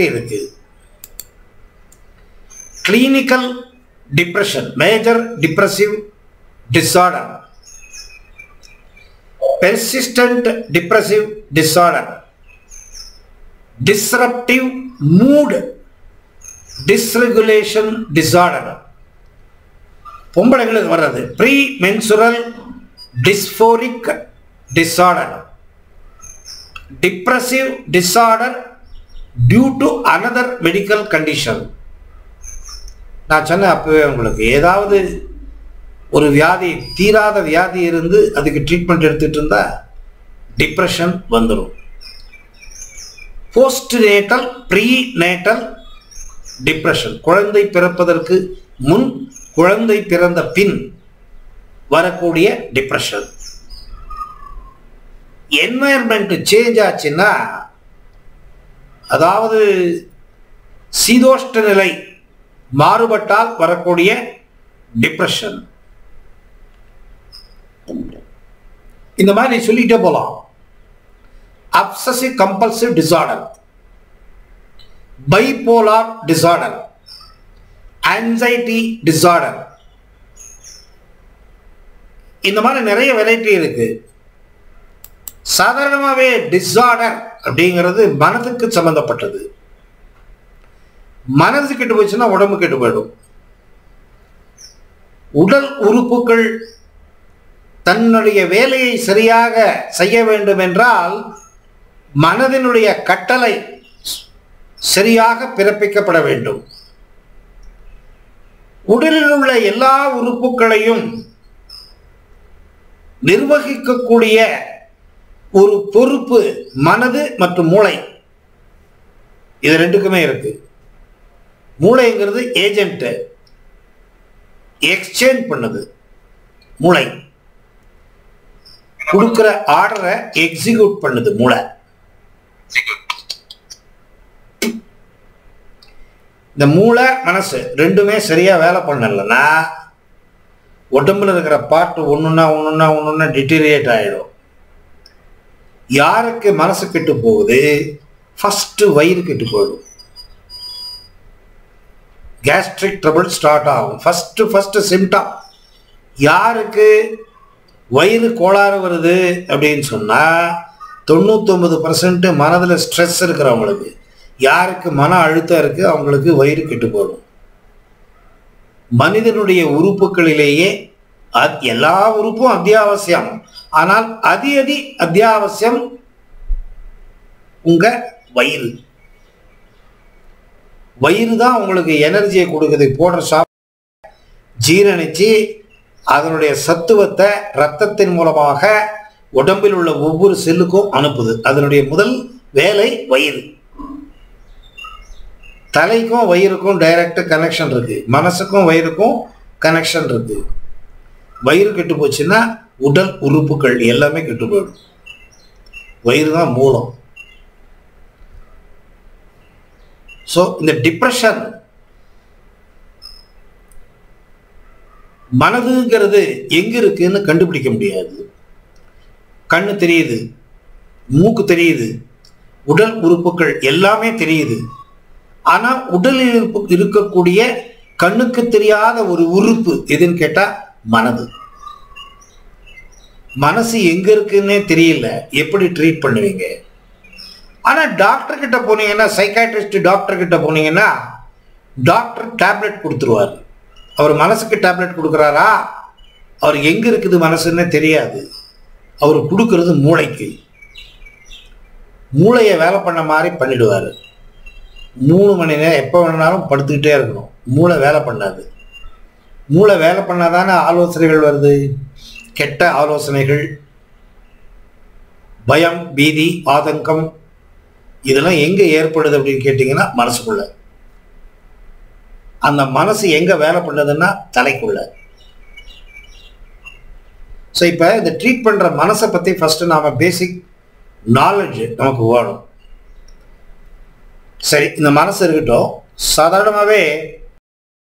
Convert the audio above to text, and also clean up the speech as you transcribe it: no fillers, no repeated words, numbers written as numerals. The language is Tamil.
இருக்கு. Clinical depression, major depressive disorder, persistent depressive disorder, disruptive mood dysregulation disorder, பொம்பளைகளுக்கு வர்றது premenstrual dysphoric disorder, depressive disorder due to another medical condition. நான் சொன்னேன் அப்பவே உங்களுக்கு, ஏதாவது ஒரு வியாதி, தீராத வியாதி இருந்து அதுக்கு ட்ரீட்மெண்ட் எடுத்துட்டு இருந்தா டிப்ரெஷன் வந்துடும். Postnatal, prenatal depression, குழந்தை பிறப்பதற்கு முன், குழந்தை பிறந்த பின் வரக்கூடிய டிப்ரெஷன். என்வாயர்மெண்ட் சேஞ்ச் ஆச்சுன்னா, அதாவது சீதோஷ்ட நிலை மாறுபட்டால் வரக்கூடிய டிப்ரெஷன். இந்த மாதிரி சொல்லிட்டே போலாம். Obsessive compulsive disorder, bipolar disorder, anxiety disorder, இந்த மாதிரி நிறைய வெரைட்டி இருக்கு. சாதாரணமாகவே டிஸார்டர் அப்படிங்கிறது மனதுக்கு சம்பந்தப்பட்டது. மனது கெட்டு போச்சுன்னா உடம்பு கெட்டு போயிடும். உடல் உறுப்புகள் தன்னுடைய வேலையை சரியாக செய்ய வேண்டும் என்றால் மனதினுடைய கட்டளை சரியாக பிறப்பிக்கப்பட வேண்டும். உடலில் உள்ள எல்லா உறுப்புகளையும் நிர்வகிக்கக்கூடிய ஒரு பொறுப்பு மனது மற்றும் மூளை, இது ரெண்டுக்குமே இருக்கு. மூளைங்கிறது ஏஜென்ட், எக்ஸ்சேஞ்ச் பண்ணுது. மூளை கொடுக்கிற ஆர்டரை எக்ஸிக்யூட் பண்ணுது மூளை. இந்த மூளை மனசு ரெண்டுமே சரியா வேலை பண்ணலன்னா உடம்புல இருக்கிற பார்ட் ஒண்ணுன்னா டிட்டீரியேட் ஆயிடும். யாருக்கு மனசு கெட்டு போகுது? ஃபர்ஸ்ட் வயிறு கெட்டு போயிடும். கேஸ்ட்ரிக் ட்ரபிள் ஸ்டார்ட் ஆகும். First symptom. யாருக்கு வயிறு கோளாறு வருது அப்படின்னு சொன்னா 99% மனதில் ஸ்ட்ரெஸ் இருக்கிறவங்களுக்கு. யாருக்கு மன அழுத்தம் இருக்கு அவங்களுக்கு வயிறு கெட்டு போயிடும். மனிதனுடைய உறுப்புகளிலேயே எல்லா உறுப்பும் அத்தியாவசியம். ஆனால் அதி அத்தியாவசியம் உங்க வயிறு. வயிறு தான் உங்களுக்கு எனர்ஜியை கொடுக்குது. போடுற சாப்பாடு ஜீரணிச்சு அதனுடைய சத்துவத்தை இரத்தத்தின் மூலமாக உடம்பில் உள்ள ஒவ்வொரு செல்லுக்கும் அனுப்புது. அதனுடைய முதல் வேலை வயிறு. தலைக்கும் வயிறுக்கும் டைரக்ட் கனெக்ஷன் இருக்கு. மனசுக்கும் வயிறுக்கும் கனெக்ஷன் இருக்கு. வயிறு கெட்டு போச்சுன்னா உடல் உறுப்புகள் எல்லாமே கெட்டு போயிடும். வயிறு தான் மூலம். ஸோ இந்த டிப்ரெஷன், மனதுங்கிறது எங்க இருக்குன்னு கண்டுபிடிக்க முடியாது. கண்ணு தெரியுது, மூக்கு தெரியுது, உடல் உறுப்புகள் எல்லாமே தெரியுது. ஆனா உடலில் இருக்கக்கூடிய கண்ணுக்கு தெரியாத ஒரு உறுப்பு எதுன்னு கேட்டா மனது. மனசு எங்க இருக்குன்னே தெரியல, எப்படி ட்ரீட் பண்ணுவீங்க? ஆனா டாக்டர் கிட்ட போனீங்கன்னா, சைக்காட்ரிஸ்ட் டாக்டர் கிட்ட போனீங்கன்னா டாக்டர் டேப்லெட் கொடுத்துருவார். அவர் மனசுக்கு டேப்லெட் கொடுக்குறாரா? அவர் எங்க இருக்குது மனசுன்னே தெரியாது. அவர் கொடுக்கறது மூளைக்கு. மூளையை வேலை பண்ண மாதிரி பண்ணிடுவார். 3 மணி நேரம் எப்போ வேணாலும் படுத்துக்கிட்டே இருக்கணும். மூளை வேலை பண்ணாது. மூளை வேலை பண்ணாதானே ஆலோசனைகள் வருது. கெட்ட ஆலோசனைகள், பயம், பீதி, ஆதங்கம், இதெல்லாம் எங்க ஏற்படுது அப்படின்னு கேட்டீங்கன்னா மனசுக்குள்ள. அந்த மனசு எங்க வேலை பண்ணுதுன்னா தலைக்குள்ள. ஸோ இப்போ இந்த ட்ரீட் பண்ற மனசை பத்தி ஃபர்ஸ்ட் நாம பேசிக் நாலேஜ் நமக்கு வேணும். சரி, இந்த மனசு இருக்கட்டும். சாதாரணமாகவே